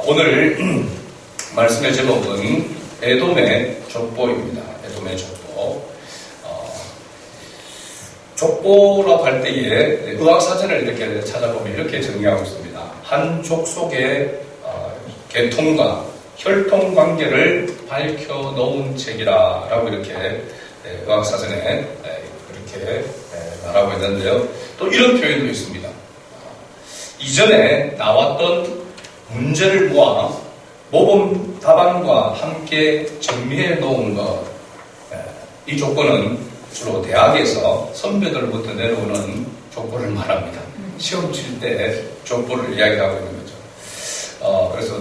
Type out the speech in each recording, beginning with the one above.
오늘 말씀의 제목은 에돔의 족보입니다. 에돔의 족보. 족보라고 할 때에 의학사전을 이렇게 찾아보면 이렇게 정리하고 있습니다. 한 족속의 계통과 혈통 관계를 밝혀놓은 책이라고 이렇게 의학사전에 그렇게 말하고 있는데요. 또 이런 표현도 있습니다. 이전에 나왔던 문제를 모아 모범 답안과 함께 정리해 놓은 것. 이 족보는 주로 대학에서 선배들로부터 내려오는 족보를 말합니다. 시험 칠 때 족보를 이야기하고 있는 거죠. 그래서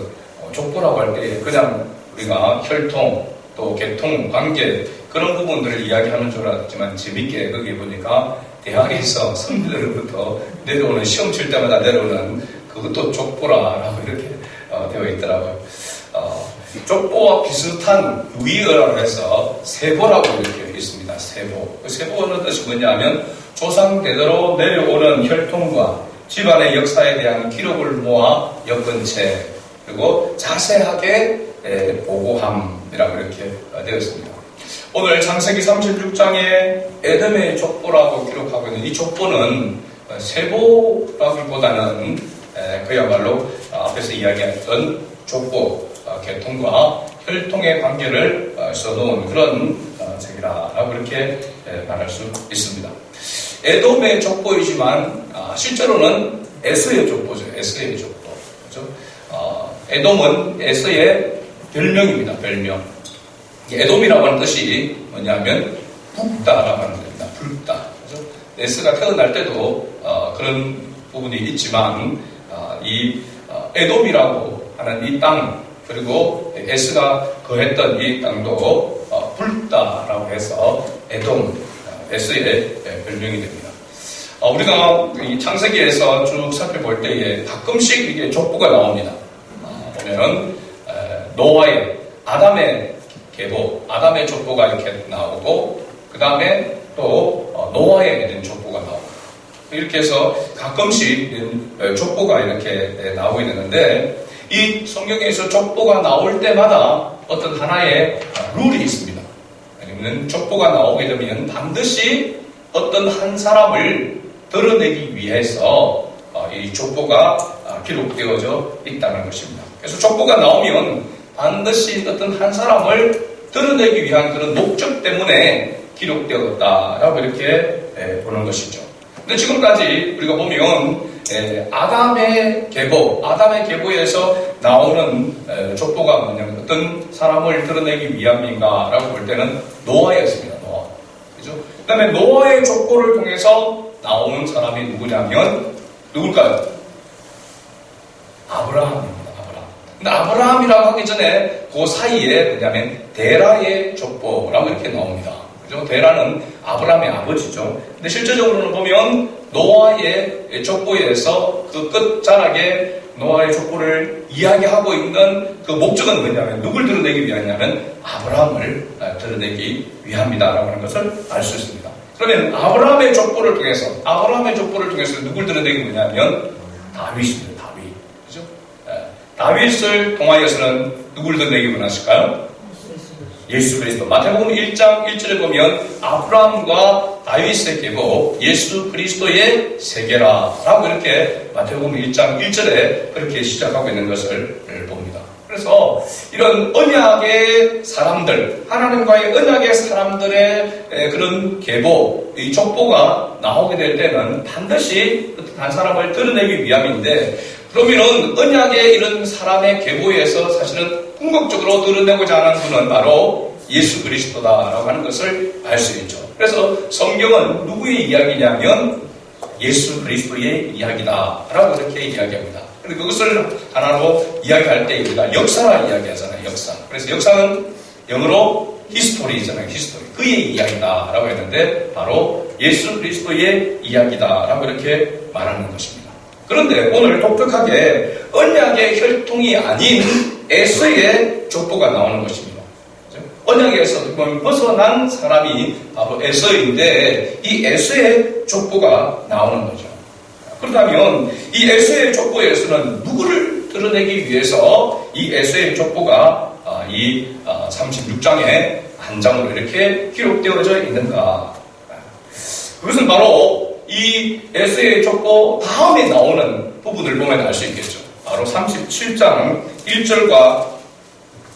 족보라고 할 때 그냥 우리가 혈통, 또 계통, 관계 그런 부분들을 이야기하는 줄 알았지만 재밌게 거기 보니까 대학에서 선배들로부터 내려오는 시험 칠 때마다 내려오는 그것도 족보라고 이렇게 되어 있더라고요. 족보와 비슷한 유의어라고 해서 세보라고 이렇게 있습니다. 세보. 세보는 뜻이 뭐냐면 조상대대로 내려오는 혈통과 집안의 역사에 대한 기록을 모아 엮은 책, 그리고 자세하게 보고함이라고 이렇게 되어 있습니다. 오늘 창세기 36장에 에돔의 족보라고 기록하고 있는 이 족보는 세보라기보다는 그야말로 앞에서 이야기했던 족보, 계통과 혈통의 관계를 써놓은 그런 책이라고 이렇게 말할 수 있습니다. 에돔의 족보이지만 실제로는 에서의 족보죠. 에서의 족보. 그렇죠? 에돔은 에서의 별명입니다. 별명. 에돔이라고 하는 뜻이 뭐냐면 붉다라고 하는 겁니다. 붉다. 그렇죠? 에스가 태어날 때도 그런 부분이 있지만 이 에돔이라고 하는 이 땅, 그리고 에스가 거했던 이 땅도 붉다라고 해서 에돔, 에스의 별명이 됩니다. 우리가 이 창세기에서 쭉 살펴볼 때에 가끔씩 이게 족보가 나옵니다. 보면은 노아의, 아담의 계보, 아담의 족보가 이렇게 나오고, 그 다음에 또 노아에 대한 족보가 나오고, 이렇게 해서 가끔씩 족보가 이렇게 나오고 있는데, 이 성경에서 족보가 나올 때마다 어떤 하나의 룰이 있습니다. 아니면 족보가 나오게 되면 반드시 어떤 한 사람을 드러내기 위해서 이 족보가 기록되어져 있다는 것입니다. 그래서 족보가 나오면 반드시 어떤 한 사람을 드러내기 위한 그런 목적 때문에 기록되었다라고 이렇게 보는 것이죠. 근데 지금까지 우리가 보면 아담의 계보에서 나오는 족보가 뭐냐면 어떤 사람을 드러내기 위함인가라고 볼 때는 노아였습니다. 노아. 그죠? 그 다음에 노아의 족보를 통해서 나오는 사람이 누구냐면 누굴까요? 아브라함입니다. 근데 아브라함이라고 하기 전에 그 사이에 뭐냐면 데라의 족보라고 이렇게 나옵니다. 그죠? 데라는 아브라함의 아버지죠. 근데 실제적으로는 보면 노아의 족보에서 그 끝자락에 노아의 족보를 이야기하고 있는 그 목적은 뭐냐면 누굴 드러내기 위하냐면 아브라함을 드러내기 위함이다라고 하는 것을 알 수 있습니다. 그러면 아브라함의 족보를 통해서 누굴 드러내기 위하냐면 다윗입니다. 다윗. 그죠? 다윗을 통하여서는 누굴 드러내기 원하실까요? 예수 그리스도. 마태복음 1장 1절에 보면 아브라함과 다윗의 계보 예수 그리스도의 세계라라고 이렇게 마태복음 1장 1절에 그렇게 시작하고 있는 것을 봅니다. 그래서 이런 언약의 사람들, 하나님과의 언약의 사람들의 그런 계보, 이 족보가 나오게 될 때는 반드시 한 사람을 드러내기 위함인데, 그러면은 언약의 이런 사람의 계보에서 사실은 궁극적으로 드러내고자 하는 분은 바로 예수 그리스도다라고 하는 것을 알 수 있죠. 그래서 성경은 누구의 이야기냐면 예수 그리스도의 이야기다라고 이렇게 이야기합니다. 그런데 그것을 하나로 이야기할 때 우리가 역사라 이야기하잖아요. 역사. 그래서 역사는 영어로 히스토리잖아요. 히스토리. 그의 이야기다라고 했는데 바로 예수 그리스도의 이야기다라고 이렇게 말하는 것입니다. 그런데 오늘 독특하게 언약의 혈통이 아닌 에서의 족보가 나오는 것입니다. 언약에서 벗어난 사람이 바로 에서인데 이 에서의 족보가 나오는 거죠. 그렇다면 이 에서의 족보에서는 누구를 드러내기 위해서 이 에서의 족보가 이 36장의 한 장으로 이렇게 기록되어져 있는가? 그것은 바로 이 에서의 족보 다음에 나오는 부분을 보면 알 수 있겠죠. 바로 37장 1절과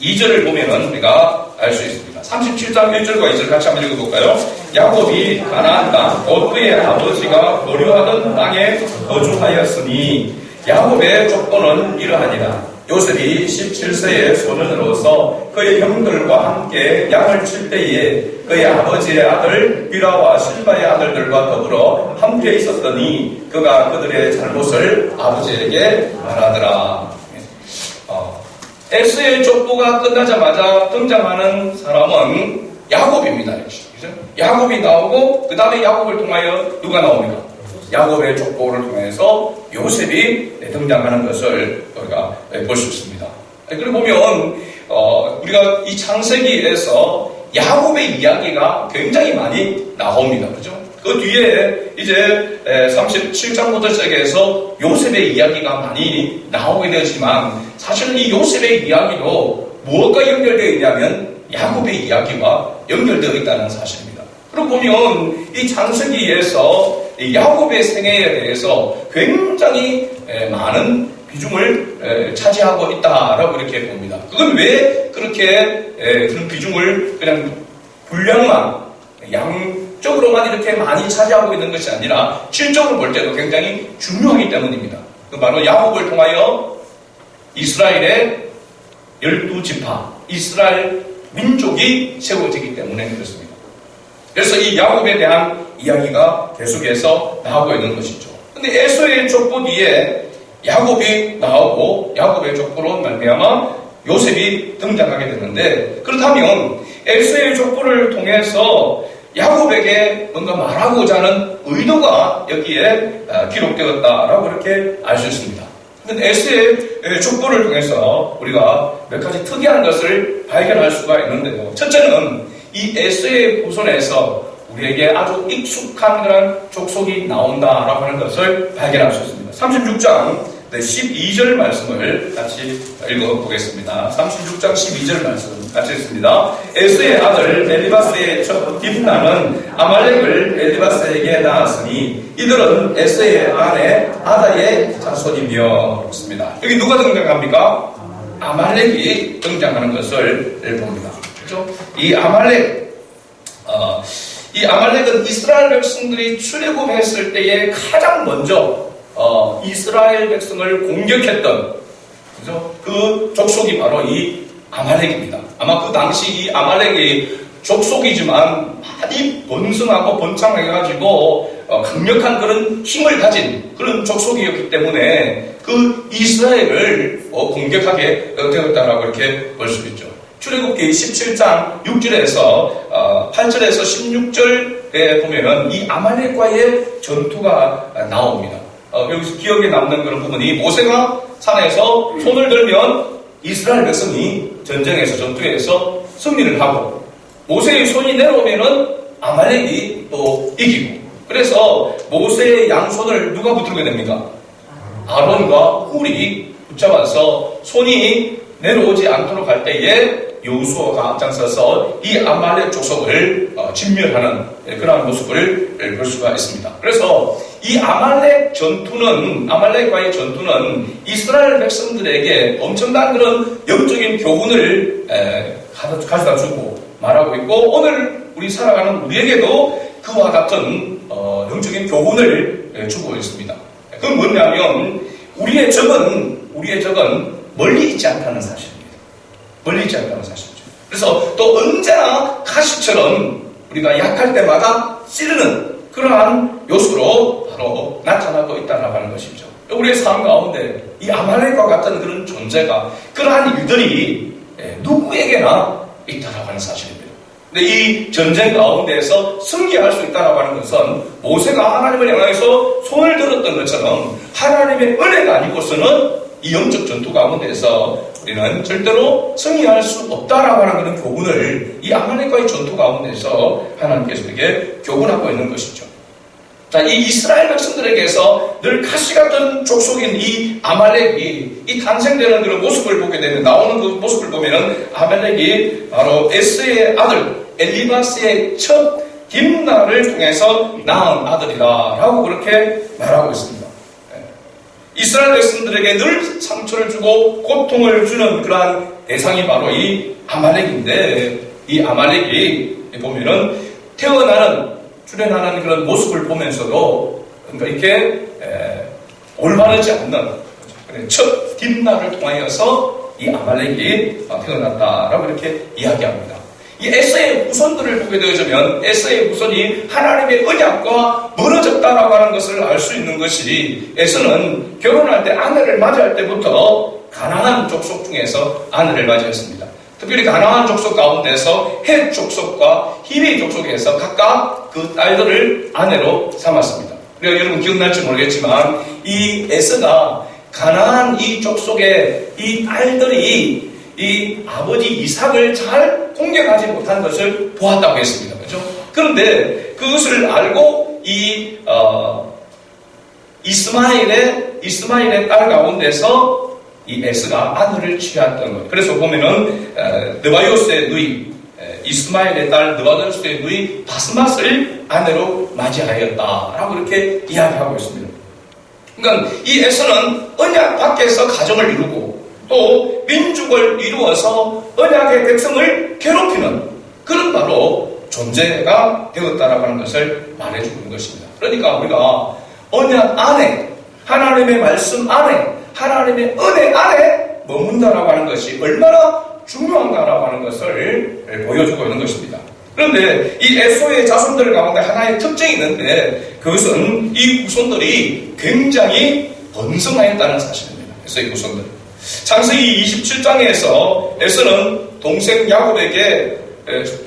2절을 보면은 우리가 알 수 있습니다. 37장 1절과 2절 같이 한번 읽어볼까요? 야곱이 가나안 땅, 곧 그의 아버지가 거류하던 땅에 거주하였으니 야곱의 족보는 이러하니라. 요셉이 17세의 소년으로서 그의 형들과 함께 양을 칠 때에 그의 아버지의 아들 비라와 실바의 아들들과 더불어 함께 있었더니 그가 그들의 잘못을 아버지에게 말하더라. 에서의 족보가 끝나자마자 등장하는 사람은 야곱입니다. 그죠? 야곱이 나오고 그 다음에 야곱을 통하여 누가 나옵니까? 야곱의 족보를 통해서 요셉이 등장하는 것을 우리가 볼 수 있습니다. 그리고 보면 우리가 이 창세기에서 야곱의 이야기가 굉장히 많이 나옵니다. 그죠? 그 뒤에 이제 37장부터 시작해서 요셉의 이야기가 많이 나오게 되지만 사실은 이 요셉의 이야기도 무엇과 연결되어 있냐면 야곱의 이야기와 연결되어 있다는 사실입니다. 그리고 보면 이 창세기에서 야곱의 생애에 대해서 굉장히 많은 비중을 차지하고 있다라고 이렇게 봅니다. 그건 왜 그렇게 그런 비중을 그냥 분량만 양적으로만 이렇게 많이 차지하고 있는 것이 아니라 질적으로 볼 때도 굉장히 중요하기 때문입니다. 그 바로 야곱을 통하여 이스라엘의 12지파, 이스라엘 민족이 세워지기 때문에 그렇습니다. 그래서 이 야곱에 대한 이야기가 계속해서 나오고 있는 것이죠. 근데 에서의 족보 뒤에 야곱이 나오고 야곱의 족보로 말미암아 요셉이 등장하게 되는데, 그렇다면 에서의 족보를 통해서 야곱에게 뭔가 말하고자 하는 의도가 여기에 기록되었다라고 이렇게 알 수 있습니다. 근데 에서의 족보를 통해서 우리가 몇 가지 특이한 것을 발견할 수가 있는데요. 첫째는 이 에서의 후손에서 우리에게 아주 익숙한 그런 족속이 나온다라고 하는 것을 발견할 수 있습니다. 36장 12절 말씀을 같이 읽어보겠습니다. 36장 12절 말씀 같이 읽습니다. 에서의 아들 엘리바스의 첫 딥나는 아말렉을 엘리바스에게 낳았으니 이들은 에서의 아내 아다의 자손이며 그렇습니다. 여기 누가 등장합니까? 아말렉이 등장하는 것을 봅니다. 그렇죠? 이 아말렉은 이스라엘 백성들이 출애굽했을 때에 가장 먼저 이스라엘 백성을 공격했던, 그죠? 그 족속이 바로 이 아말렉입니다. 아마 그 당시 이 아말렉이 족속이지만 많이 번성하고 번창해가지고 강력한 그런 힘을 가진 그런 족속이었기 때문에 그 이스라엘을 공격하게 되었다라고 이렇게 볼 수 있죠. 출애굽기 17장 6절에서 8절에서 16절에 보면은 이 아말렉과의 전투가 나옵니다. 여기서 기억에 남는 그런 부분이 모세가 산에서 손을 들면 이스라엘 백성이 전투에서 승리를 하고 모세의 손이 내려오면은 아말렉이 또 이기고, 그래서 모세의 양손을 누가 붙들게 됩니까? 아론과 훌이 붙잡아서 손이 내려오지 않도록 할 때에 여호수아가 앞장서서 이 아말렉 족속을 진멸하는 그런 모습을 볼 수가 있습니다. 그래서 이 아말렉과의 전투는 이스라엘 백성들에게 엄청난 그런 영적인 교훈을 가져다 주고 말하고 있고, 오늘 우리 살아가는 우리에게도 그와 같은 영적인 교훈을 주고 있습니다. 그건 뭐냐면 우리의 적은 멀리 있지 않다는 사실입니다. 멀리 있지 않다는 사실이죠. 그래서 또 언제나 가시처럼 우리가 약할 때마다 찌르는 그러한 요소로 바로 나타나고 있다라고 하는 것이죠. 우리의 삶 가운데 이 아말렉과 같은 그런 존재가, 그러한 일들이 누구에게나 있다라고 하는 사실입니다. 근데 이 전쟁 가운데에서 승리할 수 있다라고 하는 것은 모세가 하나님을 향해서 손을 들었던 것처럼 하나님의 은혜가 아니고서는 이 영적 전투 가운데서 우리는 절대로 승리할 수 없다라고 하는 그런 교훈을 이 아말렉과의 전투 가운데서 하나님께서 우리에게 교훈하고 있는 것이죠. 자, 이 이스라엘 백성들에게서 늘 가시 같은 족속인 이 아말렉이 이 탄생되는 그런 모습을 보게 되면, 나오는 그 모습을 보면은 아말렉이 바로 에스의 아들 엘리바스의 첫 딥나를 통해서 낳은 아들이다라고 그렇게 말하고 있습니다. 이스라엘 백성들에게 늘 상처를 주고 고통을 주는 그러한 대상이 바로 이 아말렉인데, 이 아말렉이 보면은 출현하는 그런 모습을 보면서도 그러니까 이렇게 올바르지 않는 첫 딥나를 통하여서 이 아말렉이 태어났다라고 이렇게 이야기합니다. 이 에서의 후손들을 보게 되어지면 에서의 후손이 하나님의 언약과 멀어졌다라고 하는 것을 알 수 있는 것이, 에서는 결혼할 때 아내를 맞이할 때부터 가나안 족속 중에서 아내를 맞이했습니다. 특별히 가나안 족속 가운데서 헷 족속과 히비 족속에서 각각 그 딸들을 아내로 삼았습니다. 그리고 여러분 기억날지 모르겠지만 이 에서가 가나안 이 족속의 이 딸들이 이 아버지 이삭을 잘 공경하지 못한 것을 보았다고 했습니다. 그렇죠? 그런데 그것을 알고 이 이스마엘의 딸 가운데서 이 에스가 아들을 취했던 것. 그래서 보면은 느바요스의 누이 이스마엘의 딸 느바요스의 누이 바스맛을 아내로 맞이하였다라고 이렇게 이야기하고 있습니다. 그러니까 이 에서는 언약 밖에서 가정을 이루고 또 민족을 이루어서 언약의 백성을 괴롭히는 그런 바로 존재가 되었다라고 하는 것을 말해주는 것입니다. 그러니까 우리가 언약 안에, 하나님의 말씀 안에, 하나님의 은혜 안에 머문다라고 하는 것이 얼마나 중요한가라고 하는 것을 보여주고 있는 것입니다. 그런데 이 에소의 자손들 가운데 하나의 특징이 있는데, 그것은 이 후손들이 굉장히 번성하였다는 사실입니다. 에소의 후손들. 창세기 27장에서 에서는 동생 야곱에게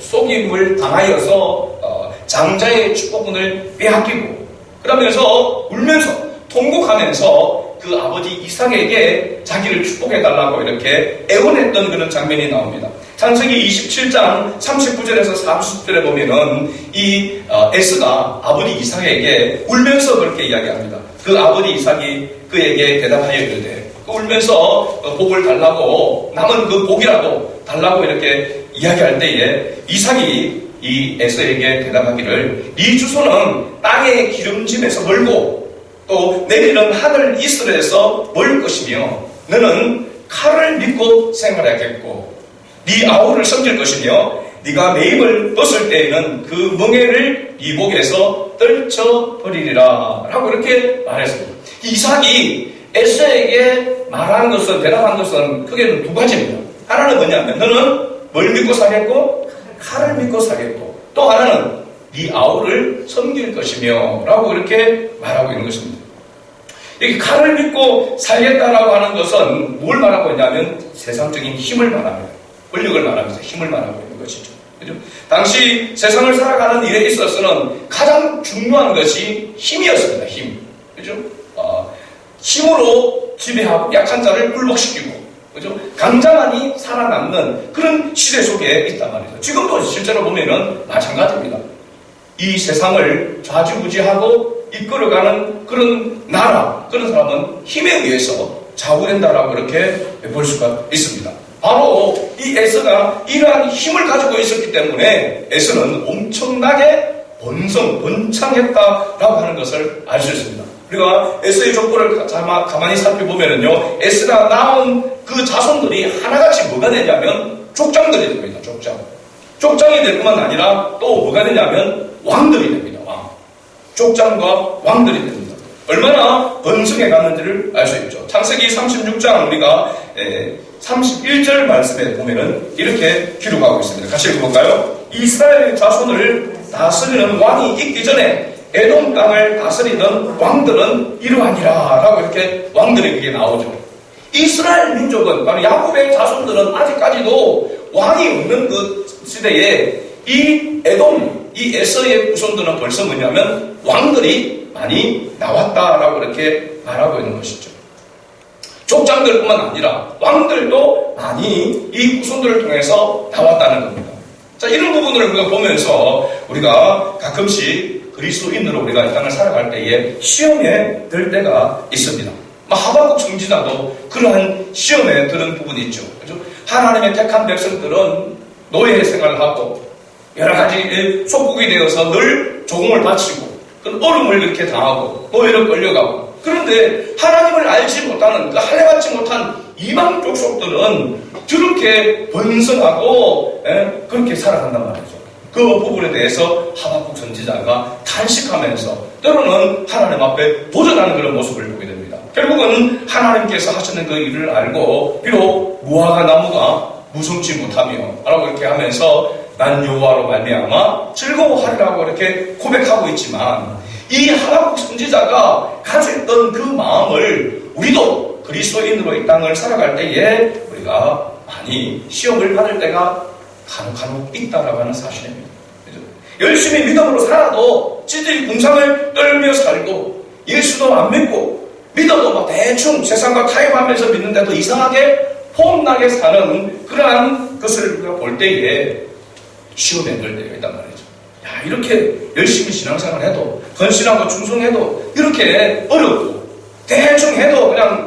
속임을 당하여서 장자의 축복을 빼앗기고, 그러면서 울면서 통곡하면서 그 아버지 이삭에게 자기를 축복해달라고 이렇게 애원했던 그런 장면이 나옵니다. 창세기 27장 39절에서 40절에 보면은 이 에스가 아버지 이삭에게 울면서 그렇게 이야기합니다. 그 아버지 이삭이 그에게 대답하여 이르되, 울면서 복을 달라고, 남은 그 복이라도 달라고 이렇게 이야기할 때에 이삭이 이 에서에게 대답하기를, 네 주소는 땅의 기름짐에서 멀고 또 내리는 하늘 이슬에서 멀 것이며, 너는 칼을 믿고 생활하겠고 네 아우를 섬길 것이며, 네가 매입을 벗을 때에는 그 멍에를 네 목에서 떨쳐버리리라 라고 이렇게 말했습니다. 이삭이 에서에게 말한 것은, 대답한 것은 크게는 두 가지입니다. 하나는 뭐냐면, 너는 뭘 믿고 살겠고 칼을 믿고 살겠고, 또 하나는 네 아우를 섬길 것이며 라고 이렇게 말하고 있는 것입니다. 여기 칼을 믿고 살겠다라고 하는 것은 뭘 말하고 있냐면 세상적인 힘을 말합니다. 권력을 말하면서 힘을 말하고 있는 것이죠. 그죠? 당시 세상을 살아가는 일에 있어서는 가장 중요한 것이 힘이었습니다. 힘. 그죠? 힘으로 지배하고 약한 자를 굴복시키고, 그죠? 강자만이 살아남는 그런 시대 속에 있단 말이죠. 지금도 실제로 보면은 마찬가지입니다. 이 세상을 좌지우지하고 이끌어가는 그런 나라, 그런 사람은 힘에 의해서 좌우된다라고 그렇게 볼 수가 있습니다. 바로 이 에서가 이러한 힘을 가지고 있었기 때문에 에서는 엄청나게 번창했다라고 하는 것을 알 수 있습니다. 우리가 에서의 족보를 가만히 살펴보면요, 에서가 낳은 그 자손들이 하나같이 뭐가 되냐면 족장들이 됩니다. 족장이 될 뿐만 아니라 또 뭐가 되냐면 왕들이 됩니다. 족장과 왕들이 됩니다. 얼마나 번성해 갔는지를 알 수 있죠. 창세기 36장 우리가 31절 말씀에 보면은 이렇게 기록하고 있습니다. 같이 읽어볼까요? 이스라엘 자손을 다스리는 왕이 있기 전에 에돔 땅을 다스리던 왕들은 이러하니라 라고 이렇게 왕들의 그게 나오죠. 이스라엘 민족은, 바로 야곱의 자손들은 아직까지도 왕이 없는 그 시대에 이 에돔, 이 에서의 후손들은 벌써 뭐냐면 왕들이 많이 나왔다라고 이렇게 말하고 있는 것이죠. 족장들뿐만 아니라 왕들도 많이 이 후손들을 통해서 나왔다는 겁니다. 자, 이런 부분을 우리가 보면서 우리가 가끔씩 그리스도인으로 우리가 이 땅을 살아갈 때에 시험에 들 때가 있습니다. 하박국 선지자도 그러한 시험에 드는 부분이 있죠. 그렇죠? 하나님의 택한 백성들은 노예 생활을 하고 여러 가지 속국이 되어서 늘 조공을 바치고 얼음을 이렇게 당하고 노예로 끌려가고, 그런데 하나님을 알지 못하는, 할례받지 못한 이방 족속들은 저렇게 번성하고 그렇게 살아간단 말이죠. 그 부분에 대해서 하박국 선지자가 탄식하면서 때로는 하나님 앞에 도전하는 그런 모습을 보게 됩니다. 결국은 하나님께서 하시는 그 일을 알고 비록 무화과 나무가 무성치 못하며 라고 이렇게 하면서 난 여호와로 말미암아 즐거워하리라고 이렇게 고백하고 있지만, 이 하박국 선지자가 가지고 있던 그 마음을 우리도 그리스도인으로 이 땅을 살아갈 때에 우리가 많이 시험을 받을 때가 간혹 있다라고 하는 사실입니다. 그렇죠? 열심히 믿음으로 살아도 찌들이 궁상을 떨며 살고, 예수도 안 믿고 믿어도 막 대충 세상과 타협하면서 믿는데도 이상하게 폼나게 사는 그러한 것을 우리가 볼 때에 시험에 들 때가 있단 말이죠. 야, 이렇게 열심히 신앙생활 해도, 헌신하고 충성해도 이렇게 어렵고, 대충 해도 그냥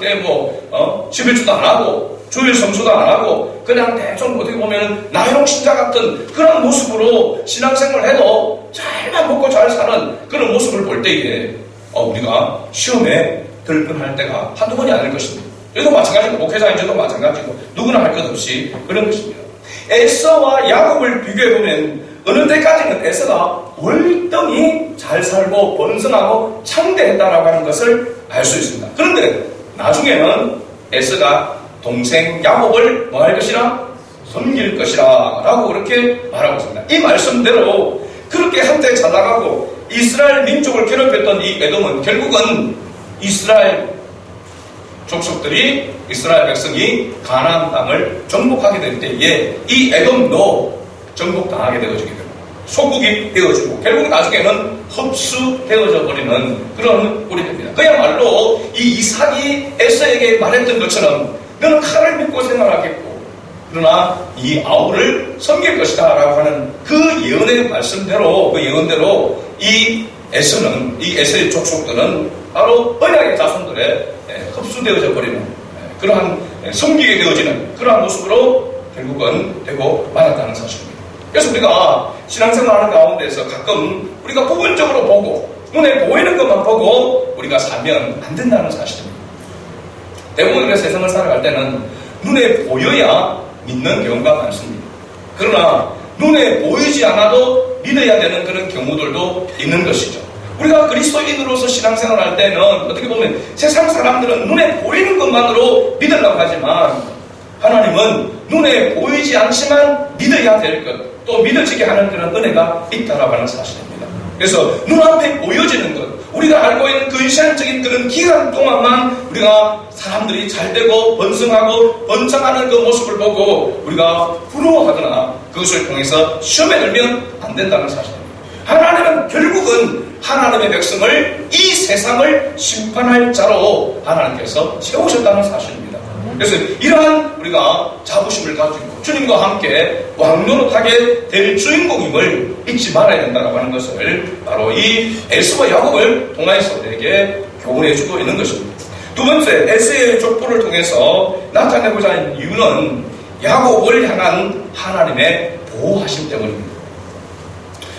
11주도 안 하고 주일 성수도 안 하고 그냥 대충 어떻게 보면 나용 신자 같은 그런 모습으로 신앙생활을 해도 잘만 먹고 잘 사는 그런 모습을 볼 때에 우리가 시험에 들뻔할 때가 한두 번이 아닐 것입니다. 여기도 마찬가지고 목회자인지도 마찬가지고 누구나 할 것 없이 그런 것입니다. 에서와 야곱을 비교해보면 어느 때까지는 에서가 월등히 잘 살고 번성하고 창대했다라고 하는 것을 알 수 있습니다. 그런데 나중에는 에서가 동생 야곱을 뭐 할 것이라? 섬길 것이라 라고 그렇게 말하고 있습니다. 이 말씀대로 그렇게 한때 잘 나가고 이스라엘 민족을 괴롭혔던 이 에돔은 결국은 이스라엘 족속들이, 이스라엘 백성이 가나안 땅을 정복하게 될 때에 이 에돔도 정복당하게 되어지게 됩니다. 속국이 되어지고 결국 나중에는 흡수되어져 버리는 그런 꼴이 됩니다. 그야말로 이 이삭이 에서에게 말했던 것처럼 너는 칼을 믿고 생활하겠고 그러나 이 아우를 섬길 것이다 라고 하는 그 예언의 말씀대로, 그 예언대로 이 에서의 족속들은 바로 언약의 자손들의 흡수되어져 버리는 그러한 섬기게 되어지는 그러한 모습으로 결국은 되고 말았다는 사실입니다. 그래서 우리가 신앙생활하는 가운데서 가끔 우리가 부분적으로 보고 눈에 보이는 것만 보고 우리가 살면 안 된다는 사실입니다. 대부분 우리가 세상을 살아갈 때는 눈에 보여야 믿는 경우가 많습니다. 그러나 눈에 보이지 않아도 믿어야 되는 그런 경우들도 있는 것이죠. 우리가 그리스도인으로서 신앙생활을 할 때는 어떻게 보면 세상 사람들은 눈에 보이는 것만으로 믿으려고 하지만 하나님은 눈에 보이지 않지만 믿어야 될 것, 또 믿어지게 하는 그런 은혜가 있다라고 하는 사실입니다. 그래서 눈앞에 보여지는 것, 우리가 알고 있는 근시안적인 그런 기간 동안만 우리가 사람들이 잘되고 번성하고 번창하는 그 모습을 보고 우리가 부러워하거나 그것을 통해서 시험에 들면 안 된다는 사실입니다. 하나님은 결국은 하나님의 백성을, 이 세상을 심판할 자로 하나님께서 세우셨다는 사실입니다. 그래서 이러한 우리가 자부심을 가지고 주님과 함께 왕노릇하게 될 주인공임을 잊지 말아야 된다고 하는 것을 바로 이 에서와 야곱을 통해서 우리에게 교훈해 주고 있는 것입니다. 두 번째, 에서의 족보를 통해서 나타내고자 하는 이유는 야곱을 향한 하나님의 보호하심 때문입니다.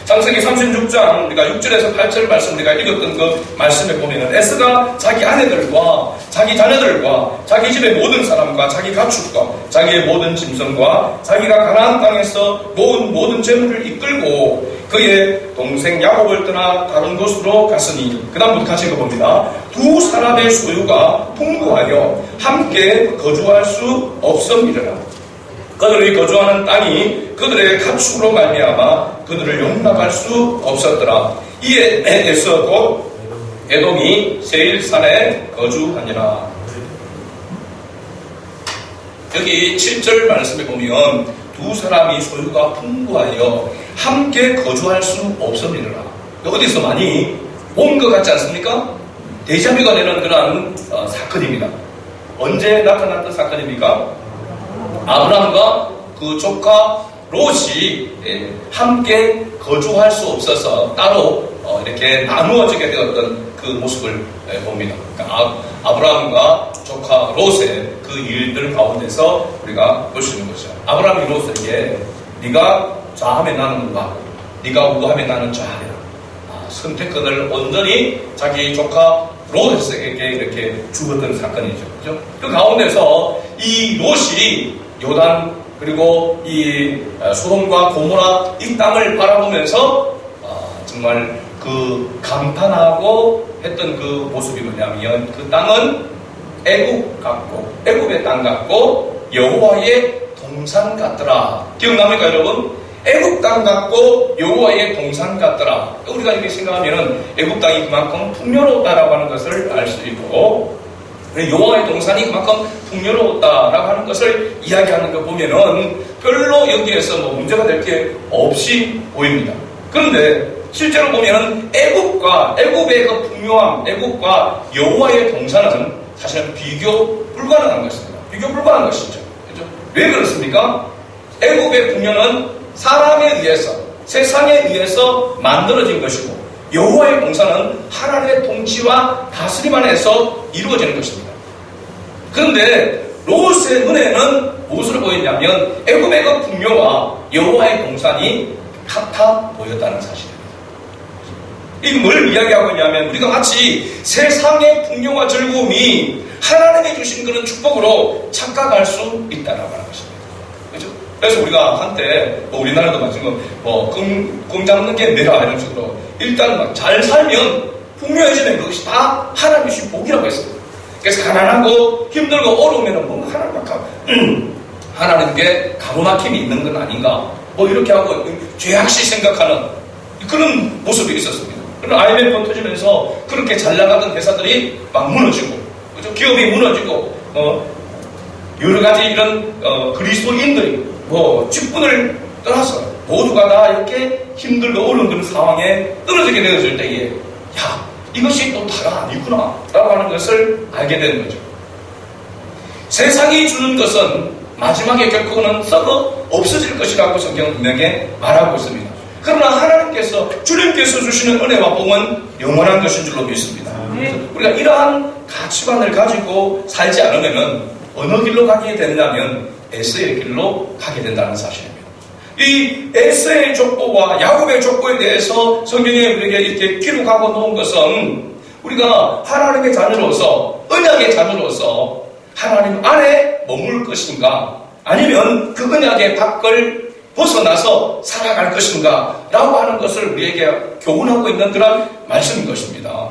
창세기 36장 우리가 6절에서 8절 말씀 우리가 읽었던 그 말씀에 보면은 에서가 자기 아내들과 자기 자녀들과 자기 집의 모든 사람과 자기 가축과 자기의 모든 짐승과 자기가 가나안 땅에서 모은 모든 재물을 이끌고 그의 동생 야곱을 떠나 다른 곳으로 갔으니, 그 다음부터 같이 읽어봅니다. 두 사람의 소유가 풍부하여 함께 거주할 수 없음이라. 그들이 거주하는 땅이 그들의 가축으로 말미암아 그들을 용납할 수 없었더라. 이에 에서 곧 에돔이 세일산에 거주하니라. 여기 7절 말씀에 보면 두 사람이 소유가 풍부하여 함께 거주할 수 없음이라. 어디서 많이 본 것 같지 않습니까? 데자뷰가 되는 그러한 사건입니다. 언제 나타났던 사건입니까? 아브라함과 그 조카 롯이 함께 거주할 수 없어서 따로 이렇게 나누어지게 되었던 그 모습을 봅니다. 그러니까 아브라함과 조카 롯의 그 일들 가운데서 우리가 볼 수 있는 거죠. 아브라함이 롯에게 네가 좌하면 나는 우하고 네가 우하면 나는 좌하리라. 선택권을 온전히 자기 조카 롯에게 이렇게 주었던 사건이죠. 그죠? 그 가운데서 이 롯이 요단 그리고 이 소돔과 고모라 이 땅을 바라보면서 정말 그 감탄하고 했던 그 모습이 뭐냐면 그 땅은 애굽 같고 애굽의 땅 같고 여호와의 동산 같더라. 기억납니까 여러분? 애굽 땅 같고 여호와의 동산 같더라. 우리가 이렇게 생각하면 애굽 땅이 그만큼 풍요로웠다라고 하는 것을 알 수 있고 여호와의 동산이 그만큼 풍요로웠다라고 하는 것을 이야기하는 거 보면은 별로 여기에서 뭐 문제가 될 게 없이 보입니다. 그런데 실제로 보면은 애굽의 그 풍요함, 애굽과 여호와의 동산은 사실은 비교 불가능한 것입니다. 비교 불가능한 것이죠. 그렇죠? 왜 그렇습니까? 애굽의 풍요는 사람에 의해서, 세상에 의해서 만들어진 것이고 여호와의 동산은 하나님의 통치와 다스림 안에서 이루어지는 것입니다. 그런데 롯의 은혜는 무엇을 보였냐면 애굽의 그 풍요와 여호와의 동산이 같아 보였다는 사실입니다. 이게 뭘 이야기하고 있냐면 우리가 마치 세상의 풍요와 즐거움이 하나님이 주신 그런 축복으로 착각할 수 있다라고 하는 것입니다. 그렇죠? 그래서 우리가 한때 우리나라도 마찬가지로 공 잡는 게 매라 이런 식으로 일단 잘 살면 풍요해지는 그것이 다 하나님이 주신 복이라고 했습니다. 그래서 가난하고 힘들고 어려우면 뭔가 하나님께 가로막힘이 있는 건 아닌가 이렇게 하고 죄악시 생각하는 그런 모습이 있었습니다. 그런 IMF 터지면서 그렇게 잘 나가던 회사들이 막 무너지고 그렇죠? 기업이 무너지고 여러 가지 이런 그리스도인들이 직분을 떠나서 모두가 다 이렇게 힘들고 어려운 그런 상황에 떨어지게 되었을 때에 이것이 또 다가 아니구나 라고 하는 것을 알게 되는 거죠. 세상이 주는 것은 마지막에 결국은 썩어 없어질 것이라고 성경은 분명히 말하고 있습니다. 그러나 하나님께서 주님께서 주시는 은혜와 복은 영원한 것인 줄로 믿습니다. 그래서 우리가 이러한 가치관을 가지고 살지 않으면 어느 길로 가게 되느냐면 에서의 길로 가게 된다는 사실입니다. 이 에서의 족보와 야곱의 족보에 대해서 성경에 우리에게 이렇게 기록하고 놓은 것은 우리가 하나님의 자녀로서 언약의 자녀로서 하나님 안에 머물 것인가 아니면 그 언약의 밖을 벗어나서 살아갈 것인가 라고 하는 것을 우리에게 교훈하고 있는 그런 말씀인 것입니다.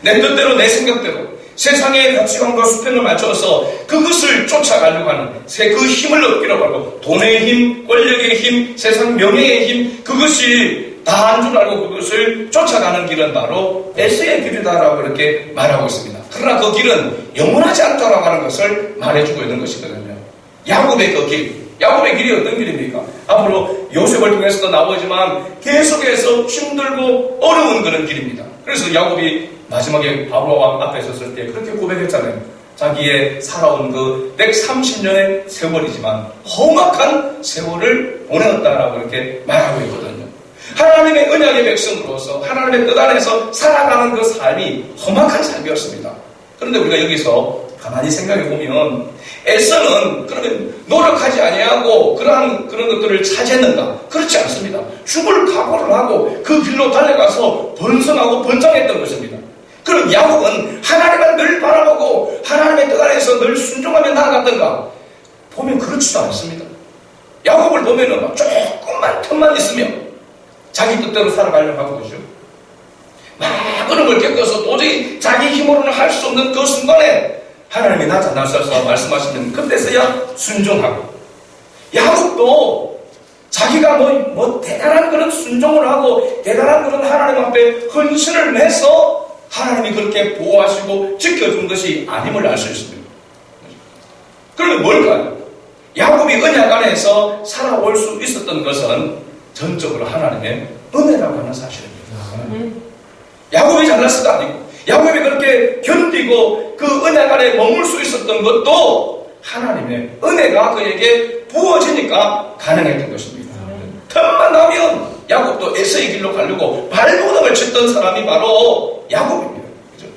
내 뜻대로 내 생각대로 세상의 가치관과 수평을 맞춰서 그것을 쫓아가려고 하는 그 힘을 얻기라고 하고 돈의 힘, 권력의 힘, 세상 명예의 힘 그것이 다한 줄 알고 그것을 쫓아가는 길은 바로 에서의 길이다라고 이렇게 말하고 있습니다. 그러나 그 길은 영원하지 않다라고 하는 것을 말해주고 있는 것이거든요. 야곱의 그 길, 야곱의 길이 어떤 길입니까? 앞으로 요셉을 통해서도 나오지만 계속해서 힘들고 어려운 그런 길입니다. 그래서 야곱이 마지막에 바로왕 앞에 섰을 때 그렇게 고백했잖아요. 자기의 살아온 그 130년의 세월이지만 험악한 세월을 보내었다라고 이렇게 말하고 있거든요. 하나님의 언약의 백성으로서 하나님의 뜻 안에서 살아가는 그 삶이 험악한 삶이었습니다. 그런데 우리가 여기서 가만히 생각해 보면 에서는 그러면 노력하지 아니하고 그런 것들을 차지했는가? 그렇지 않습니다. 죽을 각오를 하고 그 길로 달려가서 번성하고 번창했던 것입니다. 그럼 야곱은 하나님을 늘 바라보고 하나님의 뜻 안에서 늘 순종하며 나아갔던가? 보면 그렇지도 않습니다. 야곱을 보면은 조금만 틈만 있으면 자기 뜻대로 살아가려고 하는 것이죠. 막 어려움을 겪어서 도저히 자기 힘으로는 할 수 없는 그 순간에 하나님이 나타나셔서 말씀하시는 그때서야 순종하고 야곱도 자기가 대단한 그런 순종을 하고 대단한 그런 하나님 앞에 헌신을 해서 하나님이 그렇게 보호하시고 지켜준 것이 아님을 알 수 있습니다. 그러면 뭘까요? 야곱이 언약 안에서 살아올 수 있었던 것은 전적으로 하나님의 은혜라고 하는 사실입니다. 야곱이 잘났어도 아니고 야곱이 그렇게 견디고 그 언약 안에 머물 수 있었던 것도 하나님의 은혜가 그에게 부어지니까 가능했던 것입니다. 틈만 나면 야곱도 에서의 길로 가려고 발버둥을 쳤던 사람이 바로 야곱입니다. 그죠?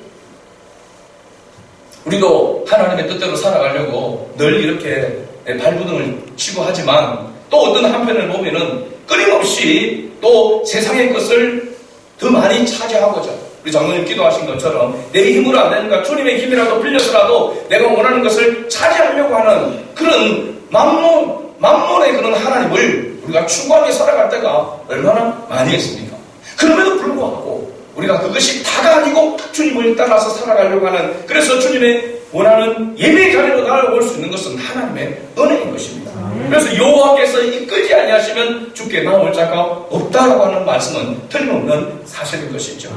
우리도 하나님의 뜻대로 살아가려고 늘 이렇게 발버둥을 치고 하지만 또 어떤 한편을 보면은 끊임없이 또 세상의 것을 더 많이 차지하고자, 우리 장로님 기도하신 것처럼 내 힘으로 안 되니까 주님의 힘이라도 빌려서라도 내가 원하는 것을 차지하려고 하는 그런 만몬의 그런 하나님을 우리가 추구하며 살아갈 때가 얼마나 많이 있습니까? 그럼에도 불구하고 우리가 그것이 다가 아니고 주님을 따라서 살아가려고 하는, 그래서 주님의 원하는 예배의 자리로 나아올 수 있는 것은 하나님의 은혜인 것입니다. 그래서 여호와께서 이끌지 아니하시면 주께 나올 자가 없다라고 하는 말씀은 틀림없는 사실인 것이죠.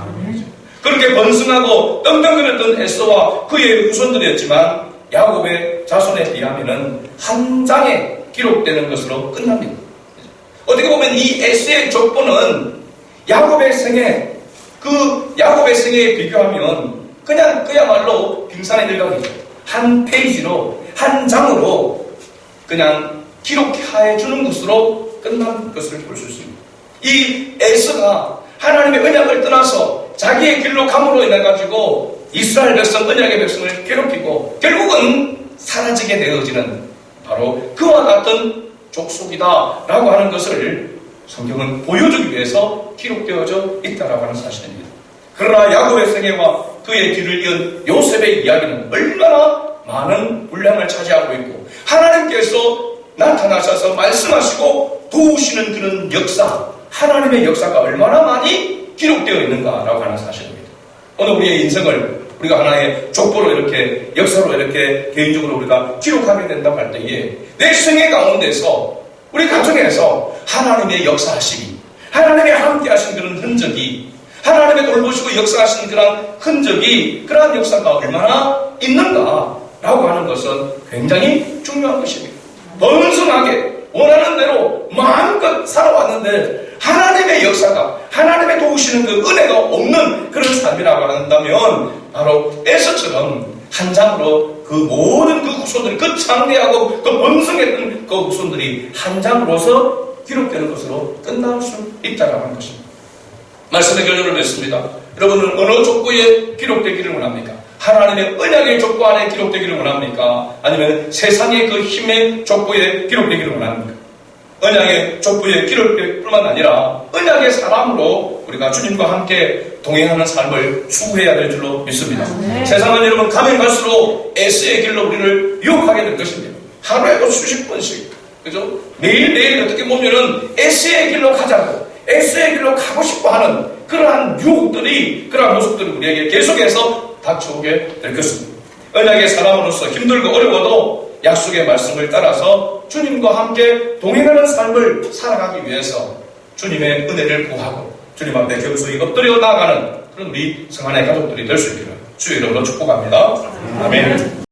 그렇게 번성하고 떵떵거렸던 에서와 그의 후손들이었지만 야곱의 자손에 비하면 한 장에 기록되는 것으로 끝납니다. 어떻게 보면 이 에서의 족보는 야곱의 생애, 그 야곱의 생애에 비교하면 그냥 그야말로 빙산의 일각이죠. 한 페이지로, 한 장으로 그냥 기록해 주는 것으로 끝난 것을 볼 수 있습니다. 이 에서가 하나님의 언약을 떠나서 자기의 길로 감으로 인해 가지고 이스라엘 백성, 언약의 백성을 괴롭히고 결국은 사라지게 되어지는 바로 그와 같은 족속이다라고 하는 것을 성경은 보여주기 위해서 기록되어져 있다라고 하는 사실입니다. 그러나 야곱의 생애와 그의 뒤를 이은 요셉의 이야기는 얼마나 많은 분량을 차지하고 있고 하나님께서 나타나셔서 말씀하시고 도우시는 그런 역사, 하나님의 역사가 얼마나 많이 기록되어 있는가라고 하는 사실입니다. 오늘 우리의 인생을 우리가 하나의 족보로 이렇게 역사로 이렇게 개인적으로 우리가 기록하게 된다고 할 때에 내 생애 가운데서 우리 가정에서 하나님의 역사하심이, 하나님의 함께 하신 그런 흔적이, 하나님의 돌보시고 역사하신 그런 흔적이, 그러한 역사가 얼마나 있는가라고 하는 것은 굉장히 중요한 것입니다. 번성하게 원하는 대로 마음껏 살아왔는데 하나님의 역사가, 하나님의 도우시는 그 은혜가 없는 그런 삶이라고 한다면 바로 에서처럼 한 장으로 그 모든 그 후손들이, 그 창대하고 그 번성했던 그 후손들이 한 장으로서 기록되는 것으로 끝날 수 있다라고 하는 것입니다. 말씀의 결론을 맺습니다. 여러분은 어느 족보에 기록되기를 원합니까? 하나님의 언약의 족보 안에 기록되기를 원합니까? 아니면 세상의 그 힘의 족보에 기록되기를 원합니까? 언약의 족보에 기록될 뿐만 아니라 언약의 사람으로 우리가 주님과 함께 동행하는 삶을 추구해야 될 줄로 믿습니다. 세상은 여러분 가면 갈수록 에스의 길로 우리를 유혹하게 될 것입니다. 하루에도 수십 번씩, 그죠? 매일매일 어떻게 보면은 에스의 길로 가자고, 에스의 길로 가고 싶어 하는 그러한 유혹들이, 그러한 모습들이 우리에게 계속해서 닥쳐오게 될 것입니다. 언약의 사람으로서 힘들고 어려워도 약속의 말씀을 따라서 주님과 함께 동행하는 삶을 살아가기 위해서 주님의 은혜를 구하고 주님 앞에 겸손히 엎드려 나아가는 그런 우리 성안의 가족들이 될 수 있기를 주의 이름으로 축복합니다. 아멘.